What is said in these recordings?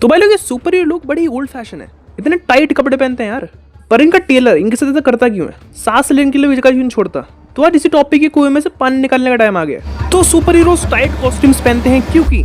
तो भाई लोग ये सुपर हीरो लोग बड़ी ओल्ड फैशन है, इतने टाइट कपड़े पहनते हैं यार। पर इनका टेलर इनके साथ ऐसा करता क्यों है? सांस लेने के लिए भी जगह क्यों नहीं छोड़ता? तो आज इसी टॉपिक के कुएं में से पानी निकालने का टाइम आ गया है। तो सुपर हीरोज टाइट कॉस्ट्यूम्स पहनते हैं क्योंकि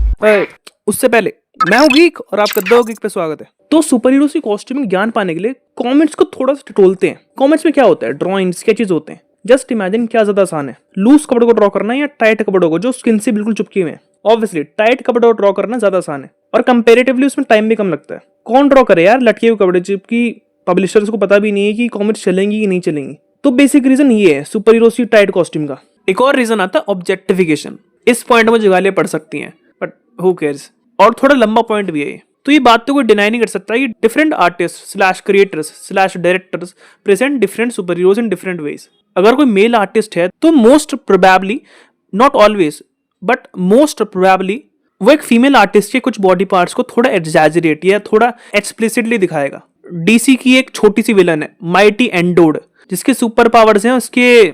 उससे पहले मैं हूँ गीक और आपका द गीक पे स्वागत है। तो सुपर हीरोज की कॉस्ट्यूम में ज्ञान पाने के लिए कॉमेंट्स को थोड़ा सा टटोलते हैं। कॉमेंट्स में क्या होता है? ड्रॉइंग, स्केचेस होते हैं। जस्ट इमेजिन क्या ज्यादा आसान है, लूज कपड़ों को ड्रॉ करना या टाइट कपड़ों को जो स्किन से बिल्कुल चिपके हुए हैं? ऑब्वियसली टाइट कपड़ों को ड्रॉ करना ज्यादा आसान है और कंपेरेटिवली उसमें टाइम भी कम लगता है। कौन ड्रॉ करे यार लटके हुए कपड़े, जबकि पब्लिशर्स को पता भी नहीं है कि कॉमिक्स चलेंगी कि नहीं चलेंगी। तो बेसिक रीजन ये है सुपर हीरोज की टाइट कॉस्ट्यूम का। एक और रीजन आता है ऑब्जेक्टिफिकेशन। इस पॉइंट में गालियां पड़ सकती हैं बट हु केयर्स, और थोड़ा लंबा पॉइंट भी है ये। तो ये बात तो कोई डिनाई नहीं कर सकता कि different artist slash creators slash directors present different super heroes in different ways. अगर कोई मेल आर्टिस्ट है तो most probably, not always but most probably, वो एक फीमेल आर्टिस्ट के कुछ बॉडी पार्ट्स को थोड़ा एग्जैजरेट या थोड़ा एक्सप्लिसिटली दिखाएगा। डीसी की एक छोटी सी विलन है माइटी एंडोड, जिसके सुपर पावर्स हैं उसके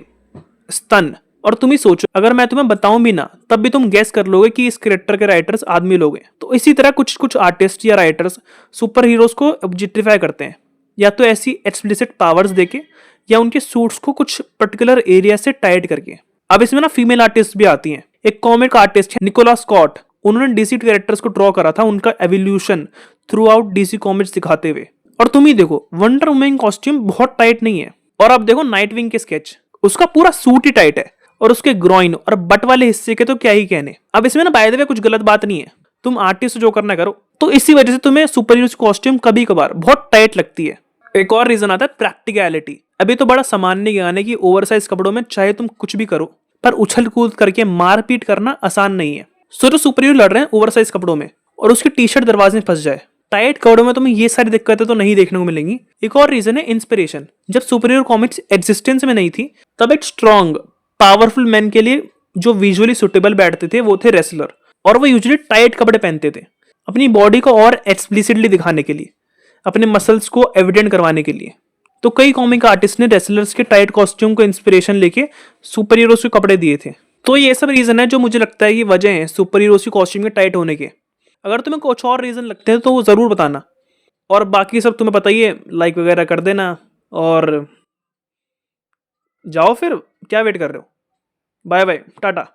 स्तन। और तुम ही सोचो, अगर मैं तुम्हें बताऊं भी ना तब भी तुम गेस कर लोगे कि इस कैरेक्टर के राइटर्स आदमी लोग हैं। तो इसी तरह कुछ कुछ आर्टिस्ट या राइटर्स सुपर हीरोज को ऑब्जेक्टिफाई करते हैं, या तो ऐसी एक्सप्लिसिट पावर्स देके या उनके सूट्स को कुछ पर्टिकुलर एरिया से टाइट करके। अब इसमें ना फीमेल आर्टिस्ट भी आती हैं। एक कॉमिक आर्टिस्ट है निकोला स्कॉट, उन्होंने डीसी कैरेक्टर्स को ड्रॉ करा था, उनका evolution through out DC comics दिखाते हुए। और तुम ही देखो, वंडर वुमन कॉस्ट्यूम बहुत टाइट नहीं है। और अब देखो नाइटविंग के स्केच, उसका पूरा सूट ही टाइट है और उसके ग्रॉइन और बट वाले हिस्से के तो क्या ही कहने। अब इसमें ना बाय द वे कुछ गलत बात नहीं है, तुम आर्टिस्ट जो करना करो। तो इसी वजह से तुम्हें सुपर हीरोज कॉस्ट्यूम कभी कभार बहुत टाइट लगती है। एक और रीजन आता है प्रैक्टिकलिटी। अभी तो बड़ा सामान्य ज्ञान है कि ओवरसाइज कपड़ों में चाहे तुम कुछ भी करो, पर उछल कूद करके मारपीट करना आसान नहीं है। सो जो सुपर हीरो लड़ रहे हैं ओवरसाइज कपड़ों में और उसकी टी शर्ट दरवाजे में फंस जाए, टाइट कपड़ों में तुम्हें ये सारी दिक्कतें तो नहीं देखने को मिलेंगी। एक और रीजन है इंस्पिरेशन। जब सुपर हीरो कॉमिक्स एग्जिस्टेंस में नहीं थी तब एक स्ट्रॉन्ग पावरफुल मैन के लिए जो विजुअली सुटेबल बैठते थे वो थे रेसलर, और वो यूजुअली टाइट कपड़े पहनते थे अपनी बॉडी को और एक्सप्लिसिटली दिखाने के लिए, अपने मसल्स को एविडेंट करवाने के लिए। तो कई कॉमिक आर्टिस्ट ने रेसलर्स के टाइट कॉस्ट्यूम को इंस्पिरेशन लेके सुपर हीरोज के कपड़े दिए थे। तो ये सब रीजन है जो मुझे लगता है कि वजह है सुपर हीरोज की कॉस्ट्यूम के टाइट होने के। अगर तुम्हें कुछ और रीजन लगते हैं तो वो जरूर बताना, और बाकी सब तुम्हें बताइए, लाइक वगैरह कर देना और जाओ फिर, क्या वेट कर रहे हो? Bye bye, Tata.